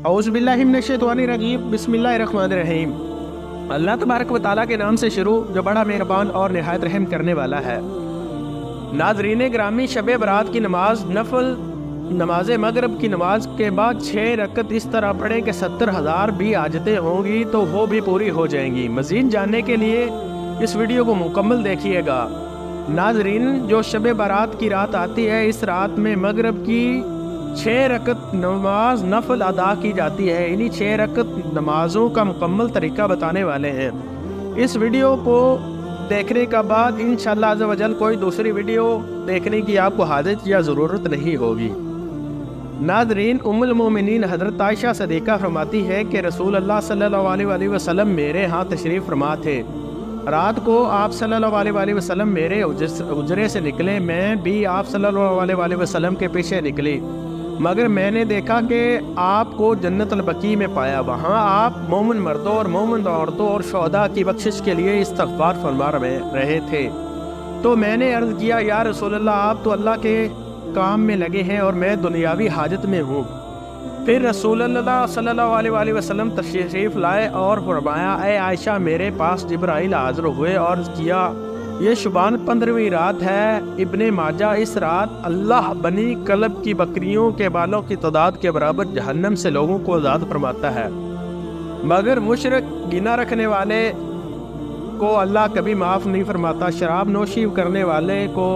औज़ु बिल्लाहि मिनश शैतानिर रजीम, बिस्मिल्लाहिर रहमानिर रहीम। अल्लाह तबारक व तआला के नाम से शुरू जो बड़ा मेहरबान और निहायत रहम करने वाला है। नाज़रीन ग्रामी, शब बरात की नमाज नफल नमाज मगरब की नमाज के बाद 6 रकत इस तरह पढ़ें कि 70,000 भी हाजतें होंगी तो वो भी पूरी हो जाएंगी। मज़ीद जानने के लिए इस वीडियो को मुकम्मल देखिएगा। नाज़रीन, जो शब बारात की रात आती है, इस रात में मगरब की 6 रकत नमाज नफल अदा की जाती है। इन्हीं 6 रकत नमाजों का मुकम्मल तरीका बताने वाले हैं। इस वीडियो को देखने का बाद इंशाअल्लाह अज़्ज़ व जल कोई दूसरी वीडियो देखने की आपको हाजत या ज़रूरत नहीं होगी। नाज़रीन, उम्मुल मोमिनीन हज़रत आयशा सदीक़ा फरमाती है कि रसूल अल्लाह सल्लल्लाहु अलैहि वसल्लम मेरे यहाँ तशरीफ़ फरमा थे। रात को आप सल्लल्लाहु अलैहि वसल्लम मेरे उजरे से निकले, मैं भी आप सल्लल्लाहु अलैहि वसल्लम के पीछे निकली, मगर मैंने देखा कि आपको जन्नतुल बकी में पाया। वहाँ आप मोमिन मर्दों और मोमिन औरतों और शोहदा की बख्शिश के लिए इस्तग़फ़ार फरमा रहे थे। तो मैंने अर्ज़ किया, या रसूल अल्लाह, आप तो अल्लाह के काम में लगे हैं और मैं दुनियावी हाजत में हूँ। फिर रसूल अल्लाह सल्लल्लाहु अलैहि वसल्लम तशरीफ़ लाए और फरमाया, ऐ आयशा, मेरे पास जिब्राइल हाज़िर हुए और किया, ये शुबान 15वीं रात है। इब्ने माजा, इस रात अल्लाह बनी कलब की बकरियों के बालों की तादाद के बराबर जहन्नम से लोगों को आज़ाद फरमाता है, मगर मुशरिक गिना रखने वाले को अल्लाह कभी माफ़ नहीं फरमाता। शराब नोशी करने वाले को,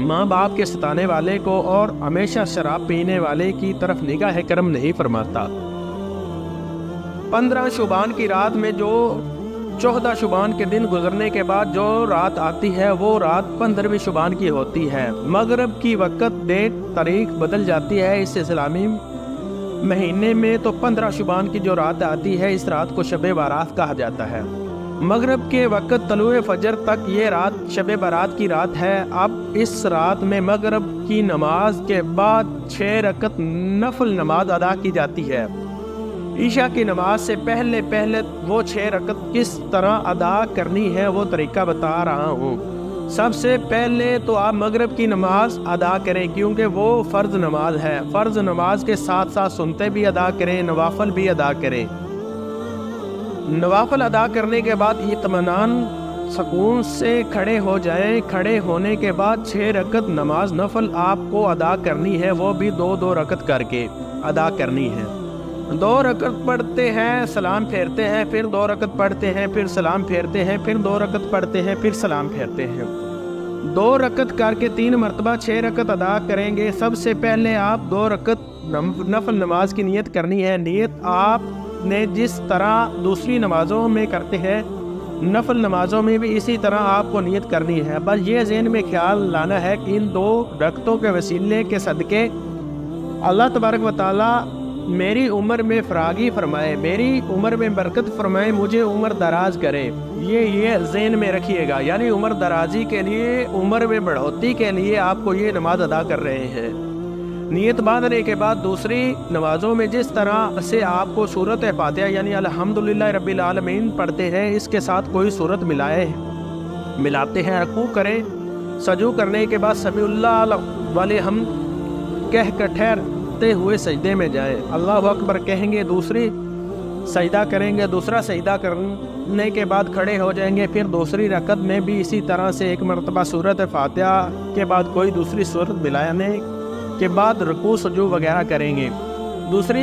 माँ बाप के सताने वाले को और हमेशा शराब पीने वाले की तरफ निगाह करम नहीं फरमाता। 15 शुबान की रात में जो 14 शुबान के दिन गुजरने के बाद जो रात आती है, वो रात 15वीं शुबान की होती है। मगरब की वक़्त डेट तारीख बदल जाती है। इस इस्लामी महीने में तो 15 शुबान की जो रात आती है, इस रात को शब बारात कहा जाता है। मगरब के वक़्त तलुए फजर तक ये रात शब बारात की रात है। अब इस रात में मगरब की नमाज के बाद 6 रकत नफल नमाज अदा की जाती है। ईशा की नमाज से पहले वो 6 रकत किस तरह अदा करनी है वो तरीका बता रहा हूँ। सबसे पहले तो आप मगरब की नमाज अदा करें, क्योंकि वो फ़र्ज़ नमाज है। फ़र्ज़ नमाज के साथ साथ सुनते भी अदा करें, नवाफल भी अदा करें। नवाफल अदा करने के बाद इत्मीनान सुकून से खड़े हो जाएं। खड़े होने के बाद 6 रकत नमाज नफल आपको अदा करनी है, वो भी 2-2 रकत करके अदा करनी है। 2 रकत पढ़ते हैं, सलाम फेरते हैं, फिर 2 रकत पढ़ते हैं, फिर सलाम फेरते हैं, फिर 2 रकत पढ़ते हैं, फिर सलाम फेरते हैं। 2 रकत करके 3 मरतबा 6 रकत अदा करेंगे। सबसे पहले आप 2 रकत नफल नमाज की नियत करनी है। नियत आपने जिस तरह दूसरी नमाज़ों में करते हैं, नफल नमाज़ों में भी इसी तरह आपको नियत करनी है। बस ये ज़हन में ख्याल लाना है कि इन 2 रकतों के वसीले के सदके अल्लाह तबारक व तआला मेरी उम्र में फ़रागी फरमाए, मेरी उम्र में बरकत फरमाए, मुझे उम्र दराज करे। ये ज़हन में रखिएगा। यानी उम्र दराजी के लिए, उम्र में बढ़ोतरी के लिए आपको ये नमाज अदा कर रहे हैं। नियत बांधने के बाद दूसरी नमाज़ों में जिस तरह से आपको सूरत फातिहा यानी अल्हम्दुलिल्लाह रब्बिल आलमीन पढ़ते हैं, इसके साथ कोई सूरत मिलाते हैं। रुकू करें, सजू करने के बाद समीउल्लाह वाले हम कह कर ठहरते हुए सजदे में जाएं। अल्लाहु अकबर कहेंगे, दूसरी सजदा करेंगे। दूसरा सजदा करने के बाद खड़े हो जाएंगे। फिर दूसरी रकत में भी इसी तरह से 1 मरतबा सूरत फातिहा के बाद कोई दूसरी सूरत मिलाने के बाद रुकू सजू वगैरह करेंगे। दूसरी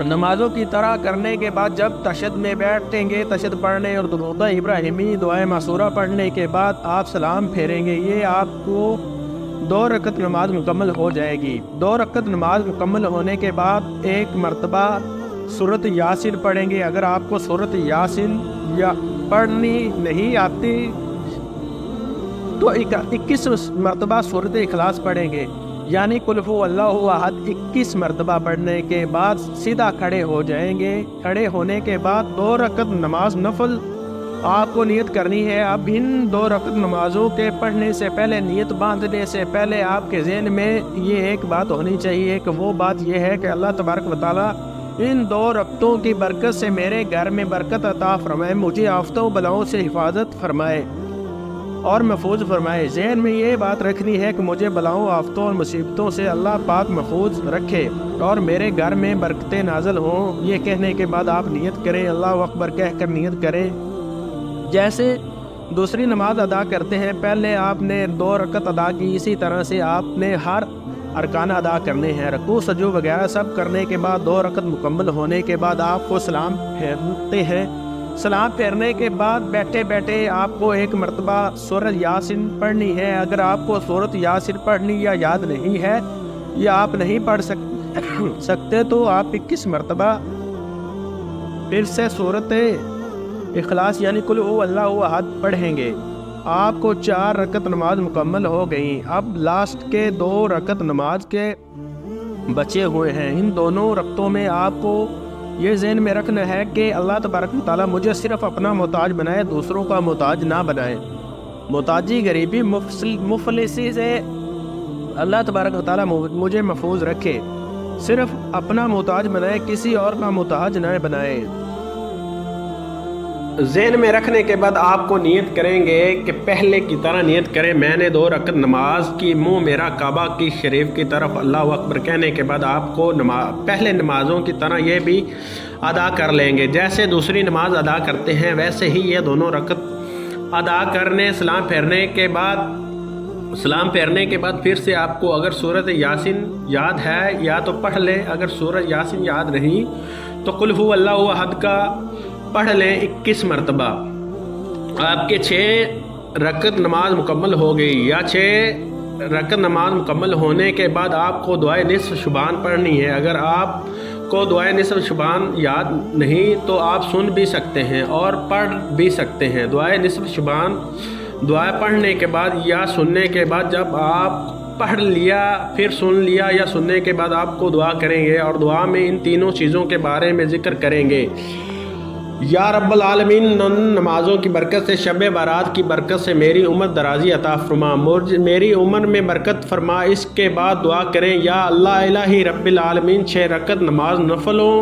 नमाज़ों की तरह करने के बाद जब तशहद में बैठेंगे, तशहद पढ़ने और दुरूद इब्राहिमी दुआए मासूरा पढ़ने के बाद आप सलाम फेरेंगे। ये आपको 2 रकत नमाज मुकम्मल हो जाएगी। 2 रकत नमाज मुकम्मल होने के बाद 1 मरतबा सूरत यासीन पढ़ेंगे। अगर आपको सूरत यासीन या पढ़नी नहीं आती तो 21 मरतबा सूरत इखलास पढ़ेंगे। यानी कुल हु अल्लाहु अहद 21 मरतबा पढ़ने के बाद सीधा खड़े हो जाएंगे। खड़े होने के बाद 2 रकत नमाज नफल आपको नियत करनी है। अब इन 2 रकत नमाजों के पढ़ने से पहले, नियत बांधने से पहले आपके ज़हन में ये एक बात होनी चाहिए कि वो बात ये है कि अल्लाह तबारक व तआला इन 2 रकतों की बरकत से मेरे घर में बरकत अता फरमाए, मुझे आफतों बलाओं से हिफाजत फरमाए। اور محفوظ فرمائے۔ ذہن میں یہ بات رکھنی ہے کہ مجھے بلاؤں، آفتوں اور مصیبتوں سے اللہ پاک محفوظ رکھے اور میرے گھر میں برکتیں نازل ہوں۔ یہ کہنے کے بعد آپ نیت کریں، اللہ اکبر کہہ کر نیت کریں۔ جیسے دوسری نماز ادا کرتے ہیں، پہلے آپ نے 2 رکعت ادا کی، اسی طرح سے آپ نے ہر ارکان ادا کرنے ہیں۔ رکوع سجود وغیرہ سب کرنے کے بعد 2 رکعت مکمل ہونے کے بعد آپ کو سلام پھیرتے ہیں۔ سلام پھیرنے کے بعد بیٹھے بیٹھے آپ کو 1 مرتبہ سورۃ یاسین پڑھنی ہے۔ اگر آپ کو سورۃ یاسین پڑھنی یا یاد نہیں ہے یا آپ نہیں پڑھ سکتے تو آپ 21 مرتبہ پھر سے سورۃ اخلاص یعنی قل هو اللہ احد پڑھیں گے۔ آپ کو 4 رکعت نماز مکمل ہو گئی۔ اب لاسٹ کے 2 رکعت نماز کے بچے ہوئے ہیں۔ ان دونوں رکعتوں میں آپ کو یہ ذہن میں رکھنا ہے کہ اللہ تبارک و تعالیٰ مجھے صرف اپنا محتاج بنائے، دوسروں کا محتاج نہ بنائے۔ محتاجی، غریبی، مفلسی سے اللہ تبارک و تعالیٰ مجھے محفوظ رکھے، صرف اپنا محتاج بنائے، کسی اور کا محتاج نہ بنائے۔ ذہن میں رکھنے کے بعد آپ کو نیت کریں گے کہ پہلے کی طرح نیت کریں، میں نے 2 رکعت نماز کی، منہ میرا کعبہ کی شریف کی طرف، اللہ اکبر کہنے کے بعد آپ کو پہلے نمازوں کی طرح یہ بھی ادا کر لیں گے۔ جیسے دوسری نماز ادا کرتے ہیں ویسے ہی یہ دونوں رکعت ادا کرنے۔ سلام پھیرنے کے بعد پھر سے آپ کو اگر سورۃ یاسین یاد ہے یا تو پڑھ لیں، اگر سورۃ یاسین یاد نہیں تو قل هو اللہ احد کا پڑھ لیں 21 مرتبہ۔ آپ کے 6 رکعت نماز مکمل ہو گئی، یا 6 رکعت نماز مکمل ہونے کے بعد آپ کو دعائے نصف شبان پڑھنی ہے۔ اگر آپ کو دعائے نصف شبان یاد نہیں تو آپ سن بھی سکتے ہیں اور پڑھ بھی سکتے ہیں۔ دعائے نصف شبان دعا پڑھنے کے بعد یا سننے کے بعد، جب آپ پڑھ لیا پھر سن لیا یا سننے کے بعد آپ کو دعا کریں گے، اور دعا میں ان تینوں چیزوں کے بارے میں ذکر کریں گے۔ یا رب العالمین، نمازوں کی برکت سے، شب بارات کی برکت سے میری عمر درازی عطا فرما، میری عمر میں برکت فرما۔ اس کے بعد دعا کریں، یا اللہ الہی رب العالمین، 6 رکعت نماز نفلوں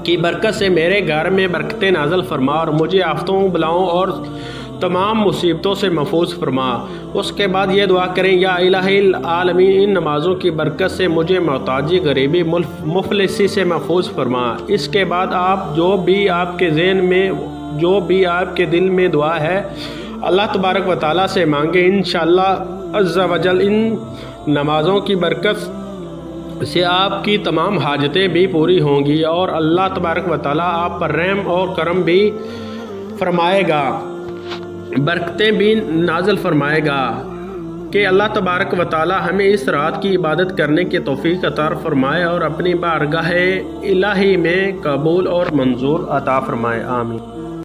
کی برکت سے میرے گھر میں برکتیں نازل فرما اور مجھے آفتوں، بلاؤں اور تمام مصیبتوں سے محفوظ فرما۔ اس کے بعد یہ دعا کریں، یا الہی العالمین، ان نمازوں کی برکت سے مجھے محتاجی، غریبی، مفلسی سے محفوظ فرما۔ اس کے بعد آپ جو بھی آپ کے ذہن میں، جو بھی آپ کے دل میں دعا ہے اللہ تبارک و تعالیٰ سے مانگے۔ انشاءاللہ عز و جل ان نمازوں کی برکت سے آپ کی تمام حاجتیں بھی پوری ہوں گی اور اللہ تبارک و تعالیٰ آپ پر رحم اور کرم بھی فرمائے گا، برکتیں بھی نازل فرمائے گا۔ کہ اللہ تبارک و تعالی ہمیں اس رات کی عبادت کرنے کی توفیق عطا فرمائے اور اپنی بارگاہ الہی میں قبول اور منظور عطا فرمائے، آمین۔